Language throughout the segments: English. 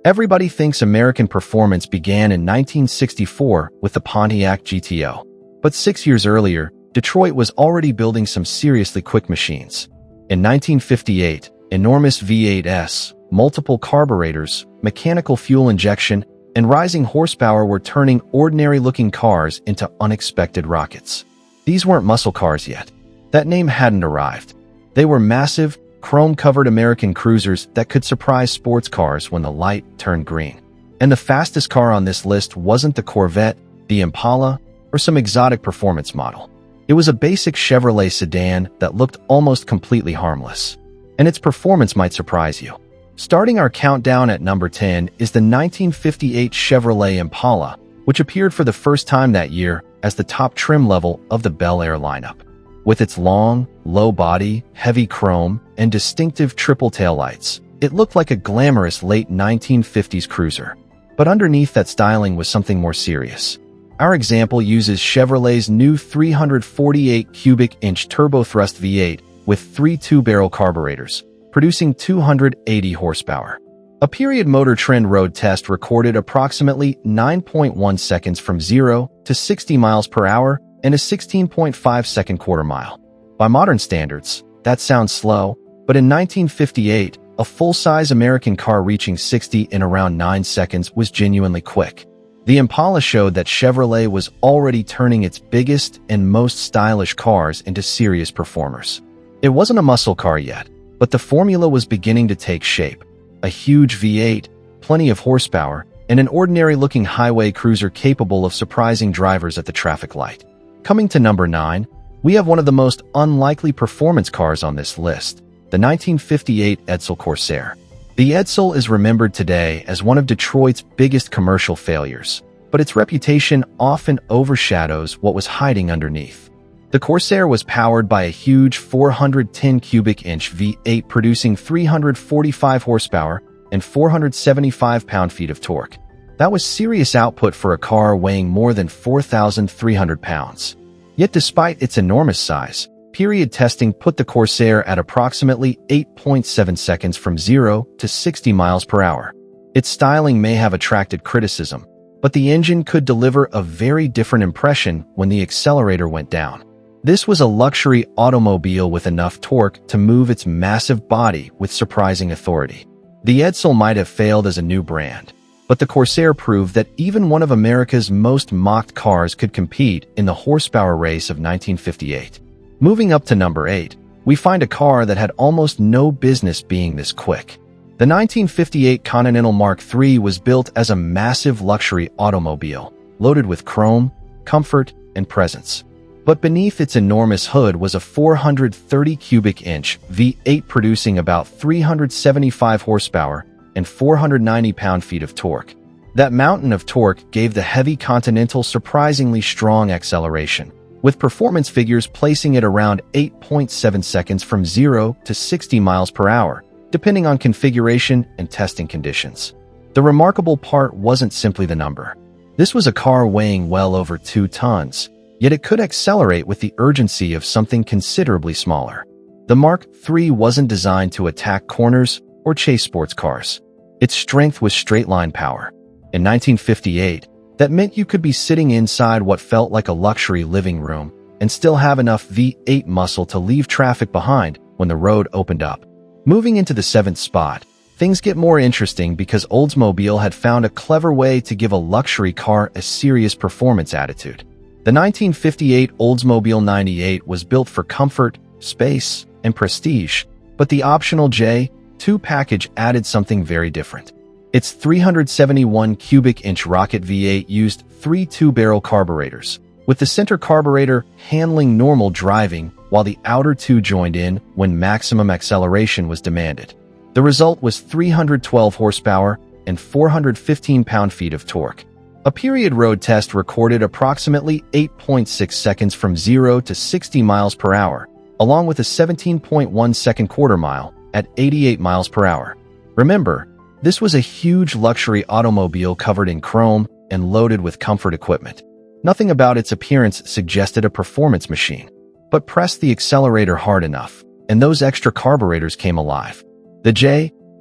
Everybody thinks American performance began in 1964 with the Pontiac GTO. But 6 years earlier, Detroit was already building some seriously quick machines. In 1958, enormous V8s, multiple carburetors, mechanical fuel injection, and rising horsepower were turning ordinary-looking cars into unexpected rockets. These weren't muscle cars yet. That name hadn't arrived. They were massive, chrome-covered American cruisers that could surprise sports cars when the light turned green. And the fastest car on this list wasn't the Corvette, the Impala, or some exotic performance model. It was a basic Chevrolet sedan that looked almost completely harmless. And its performance might surprise you. Starting our countdown at number 10 is the 1958 Chevrolet Impala, which appeared for the first time that year as the top trim level of the Bel Air lineup. With its long, low body, heavy chrome, and distinctive triple taillights, it looked like a glamorous late 1950s cruiser. But underneath that styling was something more serious. Our example uses Chevrolet's new 348 cubic inch turbothrust V8 with 3 two-barrel carburetors, producing 280 horsepower. A period motor trend road test recorded approximately 9.1 seconds from 0 to 60 miles per hour and a 16.5-second quarter mile. By modern standards, that sounds slow, but in 1958, a full-size American car reaching 60 in around 9 seconds was genuinely quick. The Impala showed that Chevrolet was already turning its biggest and most stylish cars into serious performers. It wasn't a muscle car yet, but the formula was beginning to take shape. A huge V8, plenty of horsepower, and an ordinary-looking highway cruiser capable of surprising drivers at the traffic light. Coming to number 9, we have one of the most unlikely performance cars on this list, the 1958 Edsel Corsair. The Edsel is remembered today as one of Detroit's biggest commercial failures, but its reputation often overshadows what was hiding underneath. The Corsair was powered by a huge 410 cubic inch V8 producing 345 horsepower and 475 pound-feet of torque. That was serious output for a car weighing more than 4,300 pounds. Yet despite its enormous size, period testing put the Corsair at approximately 8.7 seconds from 0 to 60 miles per hour. Its styling may have attracted criticism, but the engine could deliver a very different impression when the accelerator went down. This was a luxury automobile with enough torque to move its massive body with surprising authority. The Edsel might have failed as a new brand, but the Corsair proved that even one of America's most mocked cars could compete in the horsepower race of 1958. Moving up to number 8, we find a car that had almost no business being this quick. The 1958 Continental Mark III was built as a massive luxury automobile, loaded with chrome, comfort, and presence. But beneath its enormous hood was a 430 cubic inch V8 producing about 375 horsepower and 490 pound-feet of torque. That mountain of torque gave the heavy Continental surprisingly strong acceleration, with performance figures placing it around 8.7 seconds from 0 to 60 miles per hour, depending on configuration and testing conditions. The remarkable part wasn't simply the number. This was a car weighing well over 2 tons, yet it could accelerate with the urgency of something considerably smaller. The Mark III wasn't designed to attack corners or chase sports cars. Its strength was straight-line power. In 1958, that meant you could be sitting inside what felt like a luxury living room and still have enough V8 muscle to leave traffic behind when the road opened up. Moving into the 7th spot, things get more interesting because Oldsmobile had found a clever way to give a luxury car a serious performance attitude. The 1958 Oldsmobile 98 was built for comfort, space, and prestige, but the optional J2 package added something very different. Its 371 cubic inch rocket V8 used 3 two-barrel carburetors, with the center carburetor handling normal driving while the outer two joined in when maximum acceleration was demanded. The result was 312 horsepower and 415 pound-feet of torque. A period road test recorded approximately 8.6 seconds from 0 to 60 miles per hour, along with a 17.1 second quarter mile at 88 miles per hour. Remember, this was a huge luxury automobile covered in chrome and loaded with comfort equipment. Nothing about its appearance suggested a performance machine, but press the accelerator hard enough, and those extra carburetors came alive. The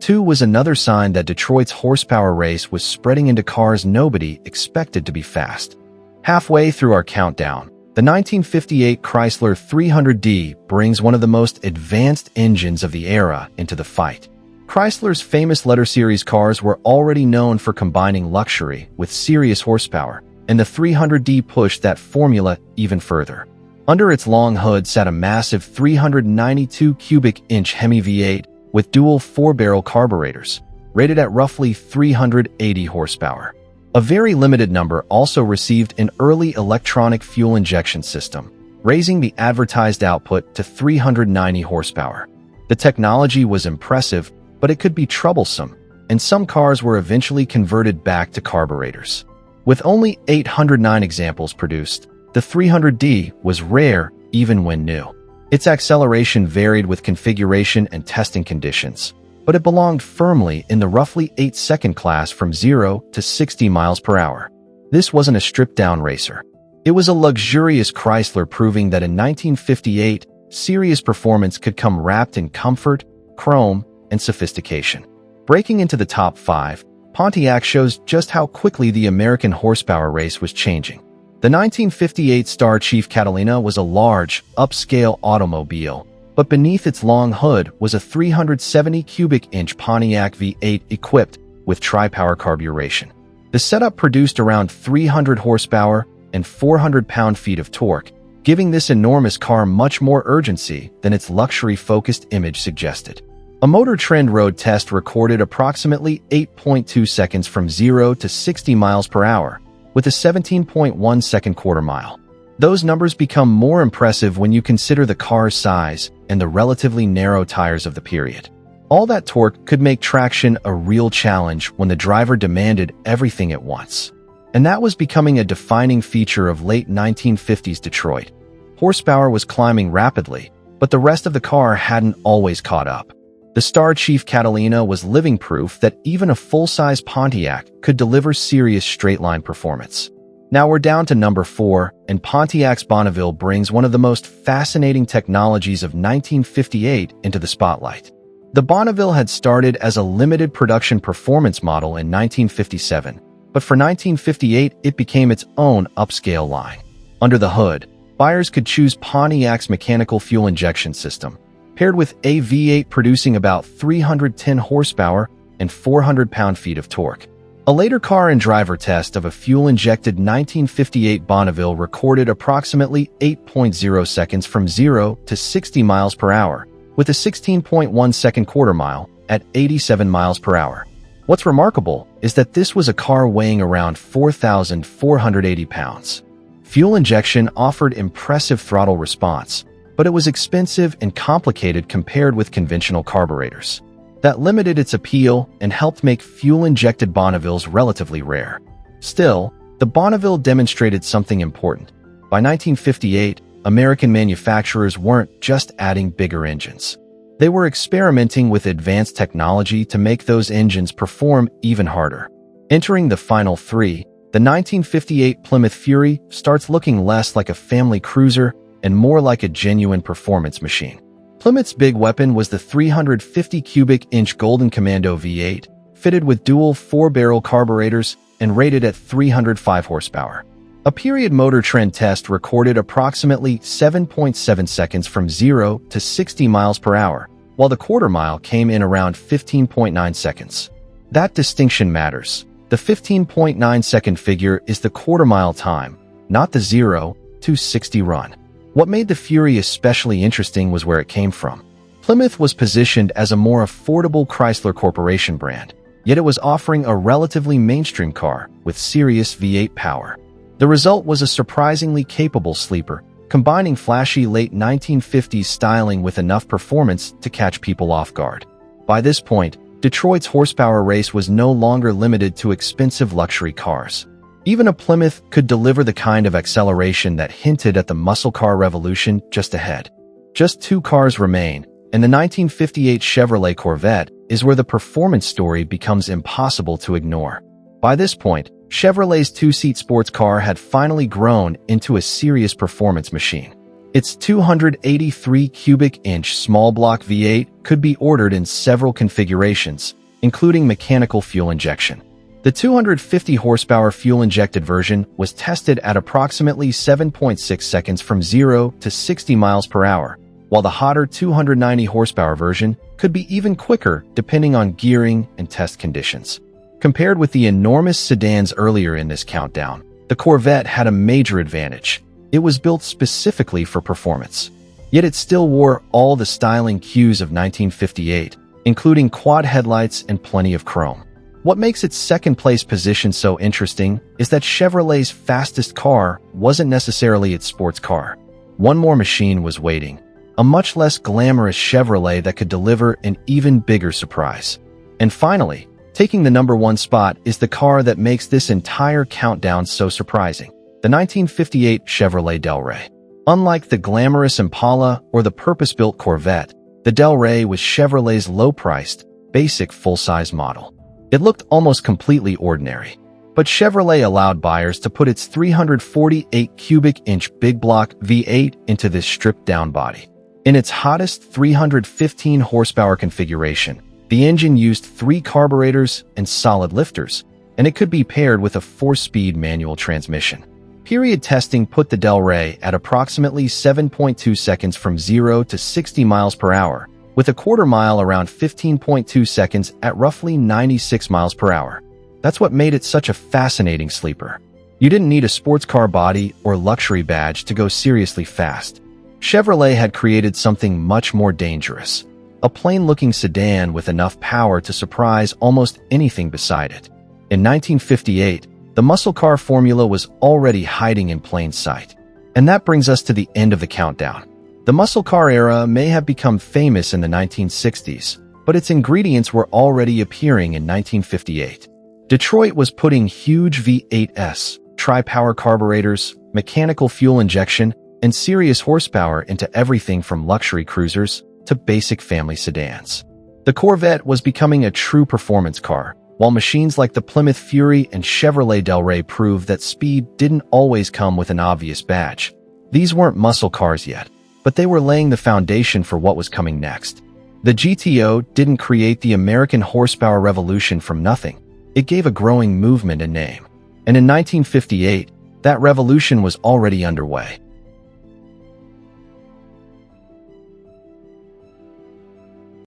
2 was another sign that Detroit's horsepower race was spreading into cars nobody expected to be fast. Halfway through our countdown, the 1958 Chrysler 300D brings one of the most advanced engines of the era into the fight. Chrysler's famous letter series cars were already known for combining luxury with serious horsepower, and the 300D pushed that formula even further. Under its long hood sat a massive 392 cubic inch Hemi V8 with dual 4-barrel carburetors, rated at roughly 380 horsepower. A very limited number also received an early electronic fuel injection system, raising the advertised output to 390 horsepower. The technology was impressive, but it could be troublesome, and some cars were eventually converted back to carburetors. With only 809 examples produced, the 300D was rare even when new. Its acceleration varied with configuration and testing conditions, but it belonged firmly in the roughly 8-second class from 0 to 60 miles per hour. This wasn't a stripped-down racer. It was a luxurious Chrysler proving that in 1958, serious performance could come wrapped in comfort, chrome, and sophistication. Breaking into the top 5, Pontiac shows just how quickly the American horsepower race was changing. The 1958 Star Chief Catalina was a large, upscale automobile, but beneath its long hood was a 370 cubic inch Pontiac V8 equipped with tri-power carburation. The setup produced around 300 horsepower and 400 pound-feet of torque, giving this enormous car much more urgency than its luxury-focused image suggested. A Motor Trend road test recorded approximately 8.2 seconds from 0 to 60 miles per hour, with a 17.1 second quarter mile. Those numbers become more impressive when you consider the car's size and the relatively narrow tires of the period. All that torque could make traction a real challenge when the driver demanded everything at once. And that was becoming a defining feature of late 1950s Detroit. Horsepower was climbing rapidly, but the rest of the car hadn't always caught up. The Star Chief Catalina was living proof that even a full-size Pontiac could deliver serious straight-line performance. Now we're down to number 4, and Pontiac's Bonneville brings one of the most fascinating technologies of 1958 into the spotlight. The Bonneville had started as a limited production performance model in 1957, but for 1958 it became its own upscale line. Under the hood, buyers could choose Pontiac's mechanical fuel injection system, paired with a V8 producing about 310 horsepower and 400 pound-feet of torque. A later car and driver test of a fuel-injected 1958 Bonneville recorded approximately 8.0 seconds from 0 to 60 miles per hour, with a 16.1 second quarter mile at 87 miles per hour. What's remarkable is that this was a car weighing around 4,480 pounds. Fuel injection offered impressive throttle response, but it was expensive and complicated compared with conventional carburetors. That limited its appeal and helped make fuel-injected Bonnevilles relatively rare. Still, the Bonneville demonstrated something important. By 1958, American manufacturers weren't just adding bigger engines. They were experimenting with advanced technology to make those engines perform even harder. Entering the final 3, the 1958 Plymouth Fury starts looking less like a family cruiser and more like a genuine performance machine. Plymouth's big weapon was the 350 cubic inch Golden Commando V8, fitted with dual 4-barrel carburetors and rated at 305 horsepower. A period Motor Trend test recorded approximately 7.7 seconds from 0 to 60 miles per hour, while the quarter mile came in around 15.9 seconds. That distinction matters. The 15.9 second figure is the quarter mile time, not the 0 to 60 run. What made the Fury especially interesting was where it came from. Plymouth was positioned as a more affordable Chrysler Corporation brand, yet it was offering a relatively mainstream car with serious V8 power. The result was a surprisingly capable sleeper, combining flashy late 1950s styling with enough performance to catch people off guard. By this point, Detroit's horsepower race was no longer limited to expensive luxury cars. Even a Plymouth could deliver the kind of acceleration that hinted at the muscle car revolution just ahead. Just 2 cars remain, and the 1958 Chevrolet Corvette is where the performance story becomes impossible to ignore. By this point, Chevrolet's 2-seat sports car had finally grown into a serious performance machine. Its 283 cubic inch small block V8 could be ordered in several configurations, including mechanical fuel injection. The 250 horsepower fuel-injected version was tested at approximately 7.6 seconds from 0 to 60 miles per hour, while the hotter 290 horsepower version could be even quicker depending on gearing and test conditions. Compared with the enormous sedans earlier in this countdown, the Corvette had a major advantage. It was built specifically for performance. Yet it still wore all the styling cues of 1958, including quad headlights and plenty of chrome. What makes its second-place position so interesting is that Chevrolet's fastest car wasn't necessarily its sports car. One more machine was waiting, a much less glamorous Chevrolet that could deliver an even bigger surprise. And finally, taking the number one spot is the car that makes this entire countdown so surprising, the 1958 Chevrolet Delray. Unlike the glamorous Impala or the purpose-built Corvette, the Delray was Chevrolet's low-priced, basic full-size model. It looked almost completely ordinary, but Chevrolet allowed buyers to put its 348 cubic inch big block V8 into this stripped-down body. In its hottest 315 horsepower configuration, the engine used 3 carburetors and solid lifters, and it could be paired with a 4-speed manual transmission. Period testing put the Delray at approximately 7.2 seconds from 0 to 60 miles per hour, with a quarter mile around 15.2 seconds at roughly 96 miles per hour. That's what made it such a fascinating sleeper. You didn't need a sports car body or luxury badge to go seriously fast. Chevrolet had created something much more dangerous, a plain-looking sedan with enough power to surprise almost anything beside it. In 1958, the muscle car formula was already hiding in plain sight. And that brings us to the end of the countdown. The muscle car era may have become famous in the 1960s, but its ingredients were already appearing in 1958. Detroit was putting huge V8s, tri-power carburetors, mechanical fuel injection, and serious horsepower into everything from luxury cruisers to basic family sedans. The Corvette was becoming a true performance car, while machines like the Plymouth Fury and Chevrolet Delray proved that speed didn't always come with an obvious badge. These weren't muscle cars yet, but they were laying the foundation for what was coming next. The GTO didn't create the American horsepower revolution from nothing. It gave a growing movement a name. And in 1958, that revolution was already underway.